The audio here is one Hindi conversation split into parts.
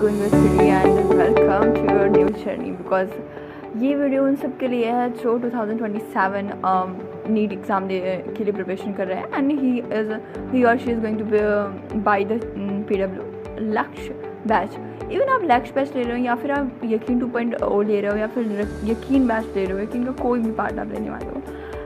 University and welcome to your new journey because ये वीडियो उन सब के लिए है जो 2027 नीट एग्ज़ाम के लिए प्रिपरेशन कर रहे हैं एंड ही और she is going to buy the PW Lakshya batch. Even आप लक्ष्य बैच ले रहे हो या फिर आप यकीन 2.0 ले रहे हो या फिर यकीन बैच ले रहे हो, यकीन का कोई भी पार्ट आप लेने वाले हो,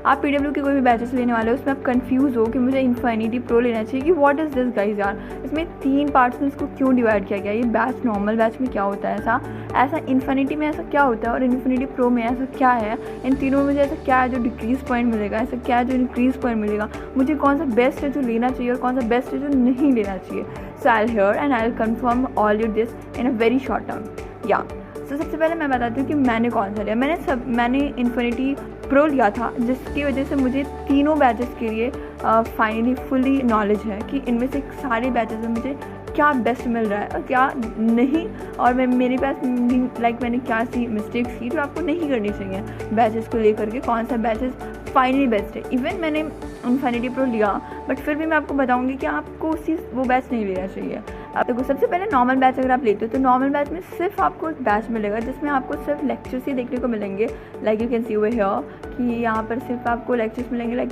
आप PW के कोई भी बैचेस लेने वाले हो, उसमें आप कंफ्यूज हो कि मुझे इन्फिनिटी प्रो लेना चाहिए कि व्हाट इज़ दिस गाइस यार, इसमें 3 पार्ट्स में इसको क्यों डिवाइड किया गया, ये बैच नॉर्मल बैच में क्या होता है, ऐसा इन्फिनिटी में ऐसा क्या होता है और इन्फिनिटी प्रो में ऐसा क्या है, इन तीनों में मुझे ऐसा क्या है जो डिक्रीज़ पॉइंट मिलेगा, ऐसा क्या है जो इंक्रीज़ पॉइंट मिलेगा, मुझे कौन सा बेस्ट है जो लेना चाहिए और कौन सा बेस्ट है जो नहीं लेना चाहिए। So I will hear and I will confirm all you this in a very short term. या तो सबसे पहले मैं बताती हूँ कि मैंने कौन सा लिया। मैंने इन्फिनिटी प्रो लिया था, जिसकी वजह से मुझे तीनों बैचेस के लिए फाइनली फुली नॉलेज है कि इनमें से सारे बैचेस में मुझे क्या बेस्ट मिल रहा है और क्या नहीं, और मेरे पास मैंने क्या सी मिस्टेक्स की जो आपको नहीं करनी चाहिए बैचेस को लेकर के, कौन सा बैचेस फाइनली बेस्ट है। इवन मैंने इन्फिनिटी प्रो लिया बट फिर भी मैं आपको बताऊंगी कि आपको वो बैच नहीं लेना चाहिए। आप देखो, सबसे पहले नॉर्मल बैच अगर आप लेते हो तो नॉर्मल बैच में सिर्फ आपको एक बैच मिलेगा जिसमें आपको सिर्फ लेक्चर्स ही देखने को मिलेंगे। Like you can see over here कि यहाँ पर सिर्फ आपको लेक्चर्स मिलेंगे, लाइक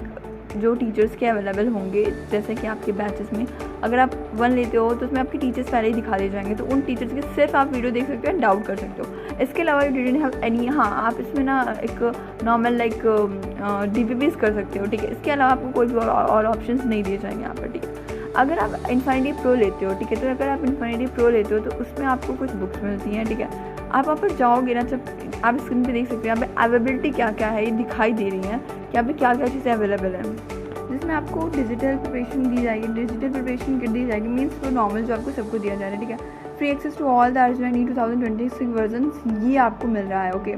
जो टीचर्स के अवेलेबल होंगे। जैसे कि आपके बैचेस में अगर आप 1 लेते हो तो उसमें आपके टीचर्स पहले ही दिखा दिए जाएंगे, तो उन टीचर्स की सिर्फ आप वीडियो देख सकते हो एंड डाउट कर सकते हो। इसके अलावा यू डिडंट हैव एनी, हाँ आप इसमें ना एक नॉर्मल लाइक DPPs कर सकते हो, ठीक है। इसके अलावा आपको कोई भी और ऑप्शंस नहीं दिए जाएंगे यहाँ पर, ठीक है। अगर आप इन्फिनिटी प्रो लेते हो, ठीक है, तो अगर आप इन्फिनिटी प्रो लेते हो तो उसमें आपको कुछ बुक्स मिलती हैं, ठीक है। आप वहाँ पर जाओगे ना, जब आप स्क्रीन पे देख सकते हो यहाँ पे अवेलेबिलिटी क्या क्या है ये दिखाई दे रही है कि यहाँ पे क्या क्या चीज़ें अवेलेबल है, जिसमें आपको डिजिटल प्रिपरेशन दी जाएगी, डिजिटल प्रिपरेशन किट दी जाएगी, मीन्स वो नॉर्मल जो आपको सबको दिया जा रहा है, ठीक है। Free access to all the RJNE 2026 version ये आपको मिल रहा है, ओके।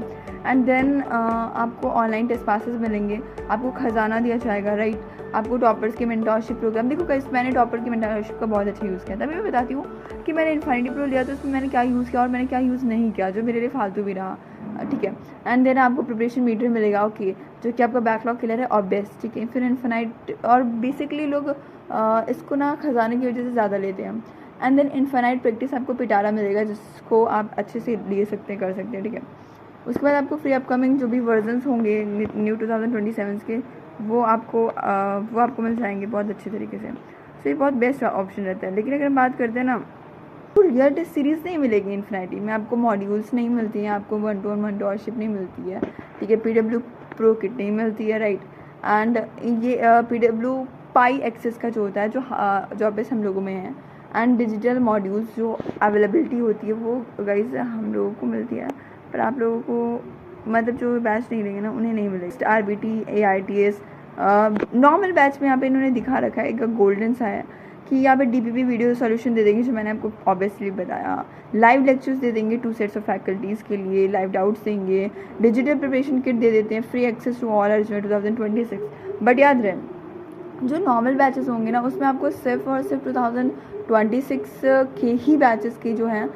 एंड देन आपको ऑनलाइन टेस्ट पासेस मिलेंगे, आपको खजाना दिया जाएगा, राइट। आपको टॉपर्स के मेंटरशिप प्रोग्राम, देखो गाइस मैंने टॉपर की मेंटरशिप का बहुत अच्छा यूज़ किया था। अभी मैं बताती हूँ कि मैंने इन्फिनिटी प्रो लिया तो उसमें मैंने क्या यूज़ किया और मैंने क्या यूज़ नहीं किया जो मेरे लिए फालतू भी रहा, ठीक है। एंड देन आपको प्रिपरेशन मीटर मिलेगा, ओके, जो कि आपका बैकलॉग क्लियर है और बेस्ट, ठीक है। फिर इन्फिनाइट, और बेसिकली लोग इसको ना खजाने की वजह से ज़्यादा लेते हैं। एंड देन इन्फिनाइट प्रैक्टिस आपको पिटारा मिलेगा जिसको आप अच्छे से ले सकते हैं, कर सकते हैं, ठीक है। उसके बाद आपको फ्री अपकमिंग जो भी वर्जन्स होंगे न्यू 2027 के वो आपको मिल जाएंगे बहुत अच्छे तरीके से। सो ये बहुत बेस्ट ऑप्शन रहता है। लेकिन अगर हम बात करते हैं ना, तो रियल टेस्ट सीरीज़ नहीं मिलेगी इन्फिनिटी में, आपको मॉड्यूल्स नहीं मिलती हैं, आपको 1-to-1 मेंटरशिप नहीं मिलती है, ठीक है। PW प्रो किट नहीं मिलती है, राइट। एंड ये PW पाई एक्सेस का जो होता है जो बेस हम लोगों में है, एंड डिजिटल मॉड्यूल्स जो अवेलेबिलिटी होती है वो गाइस हम लोगों को मिलती है, पर आप लोगों को मतलब जो बैच नहीं लेंगे ना उन्हें नहीं मिलेगी। RBT AITS नॉर्मल बैच में यहाँ पे इन्होंने दिखा रखा है, एक गोल्डन सा है कि यहाँ पे DPP वीडियो सॉल्यूशन दे देंगे जो मैंने आपको ऑब्वियसली बताया, लाइव लेक्चर्स दे देंगे 2 सेट्स ऑफ फैकल्टीज़ के लिए, लाइव डाउट्स देंगे, डिजिटल प्रिपरेशन किट दे देते हैं, free access to all RJNE 2026। But याद रहे जो नॉर्मल बैचेस होंगे ना उसमें आपको सिर्फ और सिर्फ 2026 के ही बैचेस के जो हैं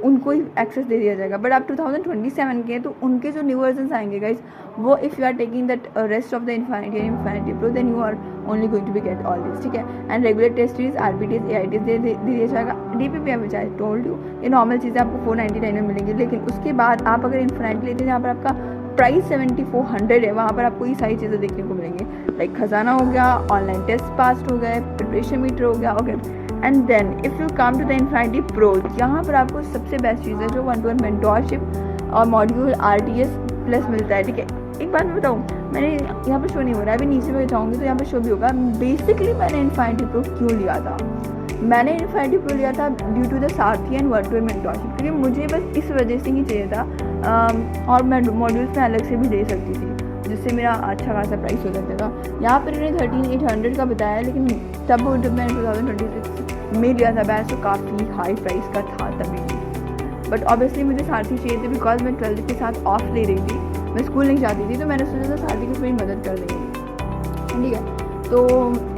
उनको ही एक्सेस दे दिया जाएगा। बट आप 2027 के हैं तो उनके जो न्यू वर्जन्स आएंगे गाइस, वो if you are taking that rest of the infinity pro then you are only going to be get all this, ठीक है। And regular test series RBTs AITs दे दिया जाएगा। DPP which I told you ये नॉर्मल चीज़ें आपको 499 में मिलेंगी। लेकिन उसके बाद आप अगर इन्फिनिटी लेते हैं जहाँ पर आपका प्राइस 7400 है, वहाँ पर आपको ये सारी चीज़ें देखने को मिलेंगी, लाइक खजाना हो गया, ऑनलाइन टेस्ट पास हो गए, प्रिपरेशन मीटर हो गया, okay. And then if you come to the infinity pro, यहाँ पर आपको सबसे बेस्ट चीज़ है जो 1-to-1 मेंटरशिप और मॉड्यूल RTS प्लस मिलता है, ठीक है। एक बात मैं बताऊँ, मैंने यहाँ पर शो नहीं हो रहा है, अभी नीचे में जाऊँगी तो यहाँ पर शो भी होगा। बेसिकली मैंने इन्फिनिटी प्रो क्यों लिया था, मैंने इन्फिनिटी प्रो लिया था due to the Sarathi and 1-to-1 mentorship, क्योंकि मुझे बस इस वजह से ही चाहिए था। और मैं मॉड्यूल्स में अलग से भी दे सकती थी जिससे मेरा अच्छा खासा प्राइस हो सकता था। यहाँ पर इन्होंने 13800 का बताया, लेकिन तब जब मैंने 2026 में लिया था बैच तो काफ़ी हाई प्राइस का था तभी भी। बट ऑब्वियसली मुझे सारथी चाहिए थे बिकॉज मैं 12th के साथ ऑफ ले रही थी, मैं स्कूल नहीं जाती थी, तो मैंने सोचा था सारथी की मेरी मदद कर देंगे, ठीक है। तो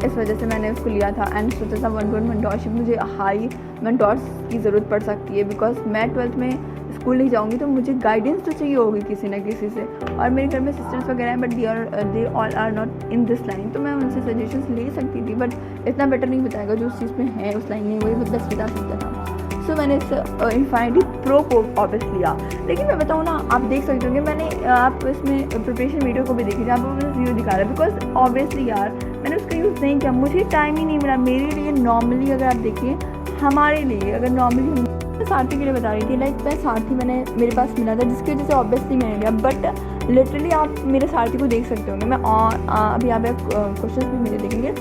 इस वजह से मैंने उसको लिया था एंड सोचा था 1-to-1 मेंटरशिप, मुझे हाई मेंटर्स की ज़रूरत पड़ सकती है बिकॉज मैं 12th में स्कूल नहीं जाऊँगी तो मुझे गाइडेंस तो चाहिए होगी किसी ना किसी से। और मेरे घर में सिस्टर्स वगैरह हैं but they all are not in this line, तो मैं उनसे सजेशंस ले सकती थी बट इतना बेटर नहीं बताएगा जो उस चीज़ में है उस लाइन में, वही मतलब बता सकता था। सो मैंने इस इन्फिनिटी प्रो को ऑब्वियसली लिया। लेकिन मैं बताऊँ ना, आप देख सकते हो कि मैंने आप इसमें प्रिपरेशन वीडियो को भी देखी जहाँ पर मुझे व्यू दिखा रहा है, बिकॉज ऑब्वियसली यार मैंने उसका यूज़ नहीं किया, मुझे टाइम ही नहीं मिला मेरे लिए। नॉर्मली अगर आप देखिए, हमारे लिए अगर नॉर्मली सारथी के लिए बता रही थी, लाइक मैं सारथी मैंने मेरे पास मिला था, जिसकी वजह से ऑब्वियसली मैंने लिया। बट लिटरली आप मेरे सारथी को देख सकते होंगे, मैं अभी यहाँ पे क्वेश्चन भी मेरे देखेंगे,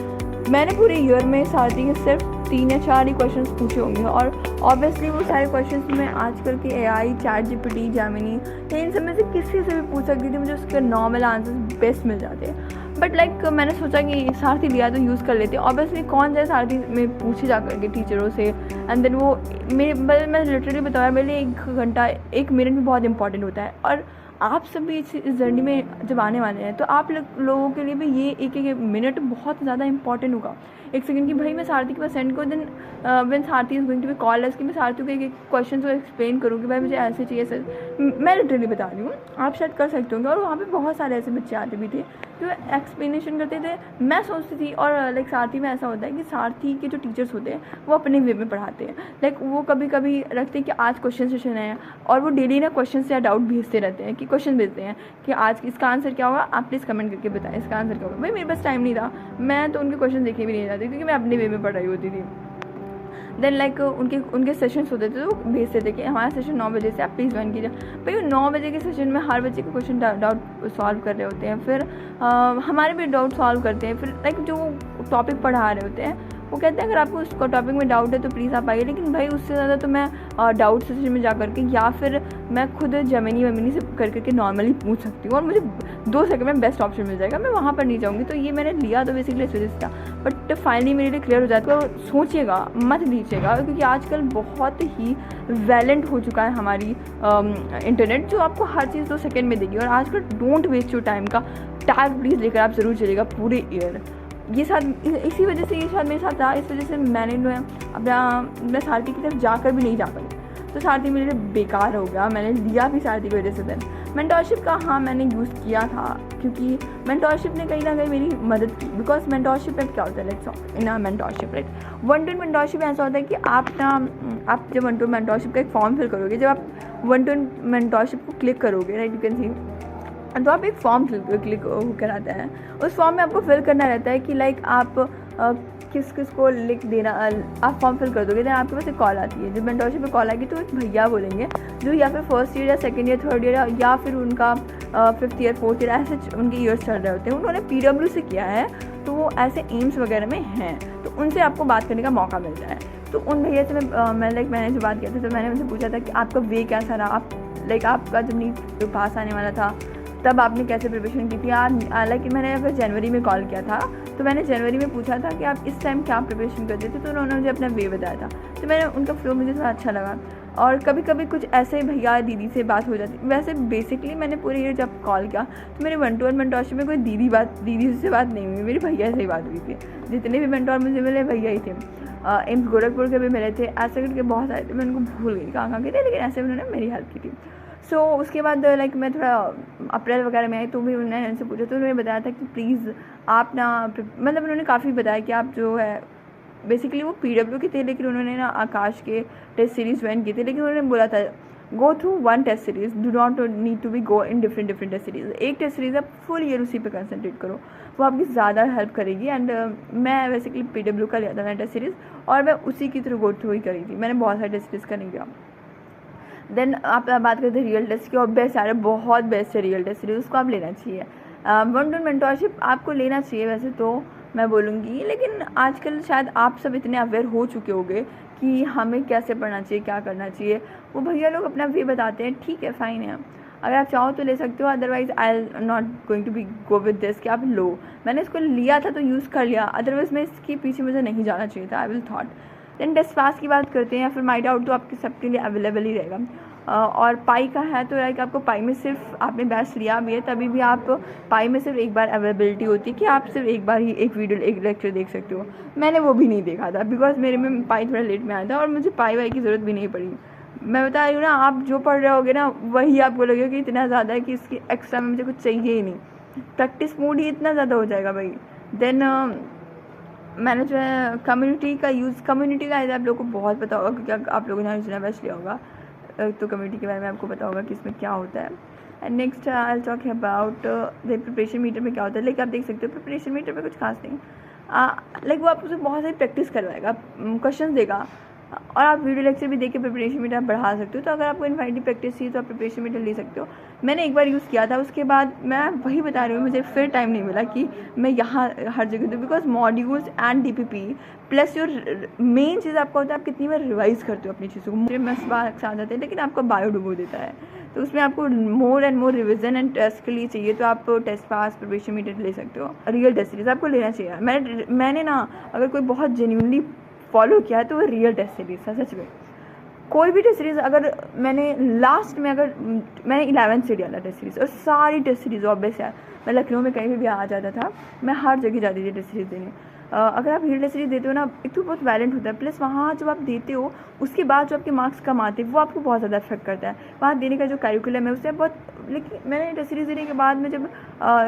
मैंने पूरे ईयर में सारथी के सिर्फ 3 या 4 ही क्वेश्चन पूछे होंगे। और ऑब्वियसली वो सारे क्वेश्चन मैं आजकल के AI, ChatGPT, जेमिनी, इन सब में से किसी से भी पूछ सकती थी, मुझे उसके नॉर्मल आंसर्स बेस्ट मिल जाते। बट लाइक मैंने सोचा कि सारथी लिया तो यूज़ कर लेते। ऑब्वियसली कौन जाए सारथी में पूछे जा करके टीचरों से, एंड देन वो मैं लिटरली बताया, मेरे लिए 1 घंटा 1 मिनट भी बहुत इंपॉर्टेंट होता है। और आप सब भी इस जर्नी में जब आने वाले हैं तो आप लोगों के लिए भी ये एक मिनट बहुत ज़्यादा इंपॉर्टेंट होगा। 1 सेकंड की भाई मैं सारथी के पास सेंड करूँ, then when Sarthi is going to be call कि मैं सारथी को एक क्वेश्चन को एक्सप्लेन करूँ कि भाई मुझे ऐसे चाहिए सर। मैं लिटरली बता रही हूँ, आप शायद कर सकते होंगे। और वहाँ पे बहुत सारे ऐसे बच्चे आते भी थे जो एक्सप्लेनेशन करते थे। मैं सोचती थी, और लाइक सारथी में ऐसा होता है कि सारथी के जो टीचर्स होते हैं वो अपने वे में पढ़ाते हैं। लाइक वो कभी कभी रखते हैं कि आज क्वेश्चन सेशन है, और वो डेली ना क्वेश्चन या डाउट भेजते रहते हैं, कि क्वेश्चन भेजते हैं कि आज इसका आंसर क्या होगा, आप प्लीज़ कमेंट करके बताएं इसका आंसर क्या होगा। भाई मेरे पास टाइम नहीं था, मैं तो उनके क्वेश्चन देखे भी नहीं जाते क्योंकि मैं अपने वे में पढ़ रही होती थी। देन लाइक उनके सेशंस होते थे, तो भेजते थे कि हमारा सेशन 9 बजे से आप प्लीज़ ज्वाइन कीजिए। भाई 9 बजे के सेशन में हर बच्चे के क्वेश्चन डाउट सॉल्व कर रहे होते हैं, फिर हमारे भी डाउट सॉल्व करते हैं। फिर लाइक जो टॉपिक पढ़ा रहे होते हैं वो कहते हैं अगर आपको उस टॉपिक में डाउट है तो प्लीज़ आप आइए। लेकिन भाई उससे ज़्यादा तो मैं डाउट सेशन में जा करके, या फिर मैं खुद जेमिनी से करके नॉर्मली पूछ सकती हूँ, और मुझे 2 सेकंड में बेस्ट ऑप्शन मिल जाएगा, मैं वहाँ पर नहीं जाऊँगी। तो ये मैंने लिया तो बेसिकली इस वजह से था, बट फाइनली मेरे लिए क्लियर हो जाता है। तो सोचिएगा मत दीजिएगा, क्योंकि आजकल बहुत ही वैलेंट हो चुका है हमारी इंटरनेट, जो आपको हर चीज़ 2 सेकेंड में देगी। और आजकल डोंट वेस्ट योर टाइम का टैग प्लीज़ लेकर आप ज़रूर चलिएगा पूरे ईयर। ये साथ इसी वजह से ये शायद मेरे साथ था, इस वजह से मैंने जो है अपना सारथी की तरफ जाकर भी नहीं जा पाई। तो सारथी मेरे लिए बेकार हो गया, मैंने लिया भी सारथी की वजह से। देन मेंटोरशिप का हाँ मैंने यूज़ किया था, क्योंकि मेंटोरशिप ने कहीं ना कहीं मेरी मदद की। बिकॉज मेंटोरशिप में क्या होता है, like in mentorship right, 1-to-1 mentorship ऐसा होता है कि आप जब 1-to-1 मेंटोरशिप का एक फॉर्म फिल करोगे, जब आप 1-to-1 मेंटोरशिप को क्लिक करोगे राइट, यू कैन सी, तो आप एक फॉर्म क्लिक होकर आता है। उस फॉर्म में आपको फिल करना रहता है कि लाइक आप किस किस को लिख देना। आप फॉर्म फिल कर दोगे, देन आपके पास एक कॉल आती है। जब मेंटोरशिप पे कॉल आएगी तो एक भैया बोलेंगे जो या फिर 1st ईयर या 2nd ईयर 3rd ईयर या फिर उनका 5th ईयर 4th ईयर ऐसे उनके ईयर्स चल रहे होते हैं। उन्होंने PW से किया है, तो वो ऐसे एम्स वगैरह में हैं, तो उनसे आपको बात करने का मौका मिलता है। तो उन भैया से मैंने जो बात किया था, तो मैंने उनसे पूछा था कि आपका वे कैसा रहा, आप लाइक आपका जब नीट पास आने वाला था तब आपने कैसे प्रिपरेशन की थी। लाइक मैंने अगर जनवरी में कॉल किया था, तो मैंने जनवरी में पूछा था कि आप इस टाइम क्या प्रिपरेशन करते थे, तो उन्होंने मुझे अपना वे बताया था। तो मैंने उनका फ्लो मुझे थोड़ा अच्छा लगा। और कभी कभी कुछ ऐसे भैया दीदी से बात हो जाती। वैसे बेसिकली मैंने पूरे ईयर जब कॉल किया तो मेरे 1-to-1 मेंटोरशिप में कोई दीदी से बात नहीं हुई, मेरी भैया से ही बात हुई थी। जितने भी मेंटोर मुझे मिले भैया ही थे। एम्स गोरखपुर के भी मिले थे, ऐसे करके बहुत सारे थे, मैं उनको भूल गई कहाँ के थे, लेकिन ऐसे उन्होंने मेरी हेल्प की थी। सो उसके बाद लाइक मैं थोड़ा अप्रैल वगैरह में आई, तो भी उन्होंने उनसे पूछा, तो उन्होंने बताया था कि प्लीज़ आप ना, मतलब उन्होंने काफ़ी बताया कि आप जो है बेसिकली वो PW के थे, लेकिन उन्होंने ना आकाश के टेस्ट सीरीज़ ज्वाइन की थी। लेकिन उन्होंने बोला था go through 1 test series, do not need to be go in different test series. एक टेस्ट सीरीज़ आप फुल ईयर उसी पे कंसंट्रेट करो, वो आपकी ज़्यादा हेल्प करेगी। एंड मैं बेसिकली PW का लिया था मैंने टेस्ट सीरीज़, और मैं उसी की थ्रू गो थ्रू ही करी थी, मैंने बहुत सारे टेस्ट सीरीज़ का नहीं किया। देन आप बात करते हैं रियल टेस्ट की, और बेस्ट आ रहा है, बहुत बेस्ट है रियल टेस्ट सीरीज, उसको आप लेना चाहिए। 1-to-1 मेंटोरशिप आपको लेना चाहिए वैसे तो मैं बोलूँगी, लेकिन आजकल शायद आप सब इतने अवेयर हो चुके होंगे कि हमें कैसे पढ़ना चाहिए, क्या करना चाहिए। वो भैया लोग अपना वे बताते हैं, ठीक है फाइन है, अगर आप चाहो तो ले सकते हो, otherwise I'll not going to be go with this कि आप लो। मैंने इसको लिया था तो यूज़ कर लिया, अदरवाइज़ मैं इसके पीछे मुझे नहीं जाना चाहिए था, I will thought. Then test pass की बात करते हैं, या फिर माई डाउट तो आपके सबके लिए अवेलेबल ही रहेगा। और पाई का है तो लाइक आपको पाई में सिर्फ आपने बैच लिया भी है तभी भी आप पाई में सिर्फ एक बार अवेलेबिलिटी होती है कि आप सिर्फ एक बार ही एक लेक्चर देख सकते हो। मैंने वो भी नहीं देखा था, बिकॉज मेरे में पाई थोड़ा लेट में आया था और मुझे पाई वाई की ज़रूरत भी नहीं पड़ी। मैं बता रही हूँ ना, आप जो पढ़ रहे होगे ना वही आपको लगेगा कि इतना ज़्यादा है कि इसकी एक्स्ट्रा में मुझे कुछ चाहिए ही नहीं, प्रैक्टिस मूड ही इतना ज़्यादा हो जाएगा भाई। देन मैंने जो है कम्युनिटी का आप लोगों को बहुत पता होगा, क्योंकि आप लोगों ने योजना बैच लिया होगा, तो कम्युनिटी के बारे में आपको पता होगा कि इसमें क्या होता है। And next I talk about the preparation meter में क्या होता है। लाइक आप देख सकते हो प्रिपरेशन मीटर में कुछ खास नहीं, लाइक वो आपको बहुत सारी प्रैक्टिस करवाएगा, क्वेश्चन देगा, और आप वीडियो लेक्चर भी देख के प्रिपरेशन मीटर आप बढ़ा सकते हो। तो अगर आपको इनफाइनली प्रैक्टिस चाहिए तो आप प्रिपरेशन मीटर ले सकते हो। मैंने एक बार यूज़ किया था, उसके बाद मैं वही बता रही हूँ, मुझे फिर टाइम नहीं मिला कि मैं यहाँ हर जगह दूँ, because modules and DPP plus your main चीज़ आपका होता है आप कितनी बार रिवाइज़ करते हो अपनी चीज़ों को। मुझे मस्त बात आ जाते हैं, लेकिन आपका बायो डुबो देता है, तो उसमें आपको more and more revision and test के लिए चाहिए, तो आप टेस्ट पास प्रिपरेशन मीटर ले सकते हो। रियल टेस्ट सीरीज आपको लेना चाहिए। मैंने ना अगर कोई बहुत जेन्यूनली फॉलो किया है तो वो रियल टेस्ट सीरीज था। सच में कोई भी टेस्ट सीरीज़ अगर मैंने लास्ट में अगर मैंने 11th से डाला टेस्ट सीरीज़, और सारी टेस्ट सीरीज़ ऑब्वियस है, मैं लखनऊ में कहीं भी आ जाता था, मैं हर जगह जाती थी टेस्ट सीरीज़ देने। अगर आप रियल टेस्ट सीरीज़ देते हो ना, एक तो बहुत वैलेंट होता है, प्लस वहाँ जब आप देते हो उसके बाद जो आपके मार्क्स कम आते हैं वो आपको बहुत ज़्यादा इफेक्ट करता है। वहाँ देने का जो कैरिकुलम है उससे बहुत, लेकिन मैंने टेस्ट सीरीज़ देने के बाद में जब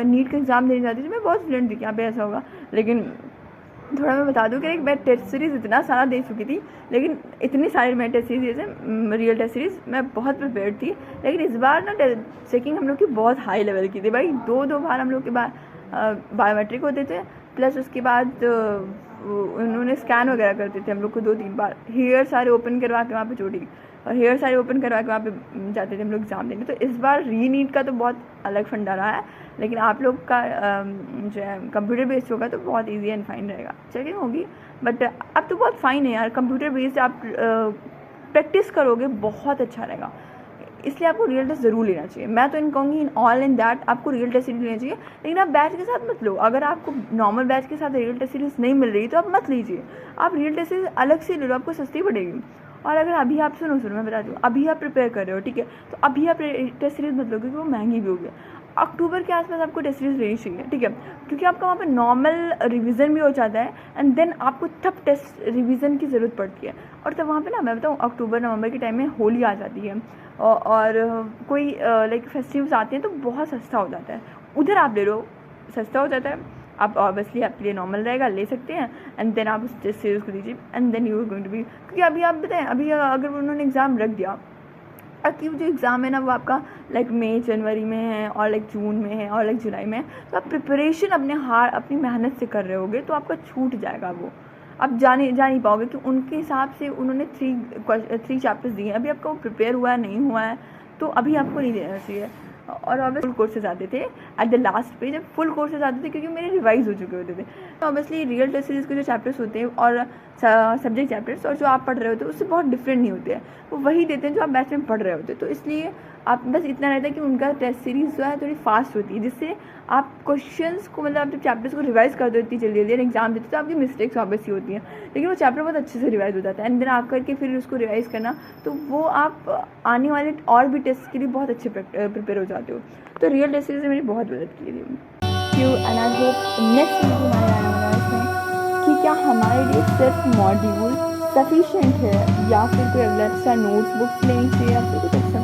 नीट का एग्ज़ाम देने जाती थी, मैं बहुत फ्लुएंट थी कि यहाँ पे ऐसा होगा। लेकिन थोड़ा मैं बता दूं कि मैं टेस्ट सीरीज़ इतना सारा दे चुकी थी, लेकिन इतनी सारी मैं टेस्ट सीरीज़ है रियल टेस्ट सीरीज़ मैं बहुत प्रिपेयर्ड थी। लेकिन इस बार ना चेकिंग हम लोग की बहुत हाई लेवल की थी भाई। दो बार हम लोग के बायोमेट्रिक होते थे, प्लस उसके बाद उन्होंने स्कैन वगैरह करते थे हम लोग को 2-3 बार। हेयर सारे ओपन करवा के वहाँ पे चोटी, और हेयर सारे ओपन करवा के वहाँ पे जाते थे हम लोग एग्ज़ाम देने। तो इस बार रीनीट का तो बहुत अलग फंडा रहा है, लेकिन आप लोग का जो है कंप्यूटर बेस्ड होगा तो बहुत इजी एंड फाइन रहेगा। चेकिंग होगी बट अब तो बहुत फाइन है यार, कंप्यूटर बेस्ड आप प्रैक्टिस करोगे बहुत अच्छा रहेगा, इसलिए आपको रियल टेस्ट ज़रूर लेना चाहिए। मैं तो इन कहूँगी इन ऑल इन दैट आपको रियल टेस्ट सीरीज लेना चाहिए, लेकिन आप बैच के साथ मत लो। अगर आपको नॉर्मल बैच के साथ रियल टेस्ट सीरीज नहीं मिल रही तो आप मत लीजिए, आप रियल टेस्ट सीरीज अलग से ले लो, आपको सस्ती पड़ेगी। और अगर अभी आप सुनो मैं बता दूँ, अभी आप प्रिपेयर कर रहे हो, ठीक है, तो अभी आप टेस्ट सीरीज मत लो क्योंकि वो महंगी भी होगी। अक्टूबर के आसपास आपको टेस्ट सीरीज लेनी चाहिए, ठीक है, क्योंकि आपका वहाँ पे नॉर्मल रिवीजन भी हो जाता है, एंड देन आपको तब टेस्ट रिवीजन की ज़रूरत पड़ती है। और तब वहाँ पे ना मैं बताऊँ अक्टूबर नवंबर के टाइम में होली आ जाती है, और कोई लाइक फेस्टिवल्स आते हैं तो बहुत सस्ता हो जाता है, उधर आप ले लो, सस्ता हो जाता है। आप ऑब्वियसली आपके लिए नॉर्मल रहेगा, ले सकते हैं, एंड देन आप उस टेस्ट सीरीज को दीजिए, and then you are going to be, क्योंकि अभी आप बताएं अभी अगर उन्होंने एग्ज़ाम रख दिया, कि जो एग्ज़ाम है ना वो आपका लाइक मई जनवरी में है, और लाइक जून में है, और लाइक जुलाई में है, तो आप प्रिपरेशन अपनी मेहनत से कर रहे होगे तो आपका छूट जाएगा, वो आप जा नहीं पाओगे कि उनके हिसाब से उन्होंने 3 चैप्टर्स दिए हैं, अभी आपका वो प्रिपेयर हुआ है नहीं हुआ है, तो अभी आपको नहीं देना चाहिए। और ऑब्वियसली फुल कोर्सेज आते थे एट द लास्ट पे, जब फुल कोर्सेज आते थे क्योंकि मेरे रिवाइज हो चुके होते थे। तो ऑब्वियसली रियल टेस्ट सीरीज़ के जो चैप्टर्स होते हैं और सब्जेक्ट चैप्टर्स और जो आप पढ़ रहे होते हैं उससे बहुत डिफरेंट नहीं होते हैं, वो वही देते हैं जो आप बैच में पढ़ रहे होते हैं। तो इसलिए आप बस इतना रहता है कि उनका टेस्ट सीरीज़ जो है थोड़ी फास्ट होती है, जिससे आप क्वेश्चंस को मतलब आप जब चैप्टर्स को रिवाइज कर देती जल्दी एग्जाम देते तो आपकी मिस्टेक्स ऑब्वियसली होती हैं, लेकिन वो चैप्टर बहुत अच्छे से रिवाइज हो जाता है, एंड देन आप करके फिर उसको रिवाइज करना, तो वो आप आने वाले और भी टेस्ट के लिए बहुत अच्छे प्रिपेयर हो जाते हो। तो रियल टेस्ट सीरीज ने मेरी बहुत मदद की थी। And I hope next video हमारे आने वाला है इसमें कि क्या हमारे लिए सिर्फ मॉड्यूल सफिशेंट है या फिर कोई अगला एक्स्ट्रा नोट्स बुक्स लेनी चाहिए या फिर कुछ एक्स्ट्रा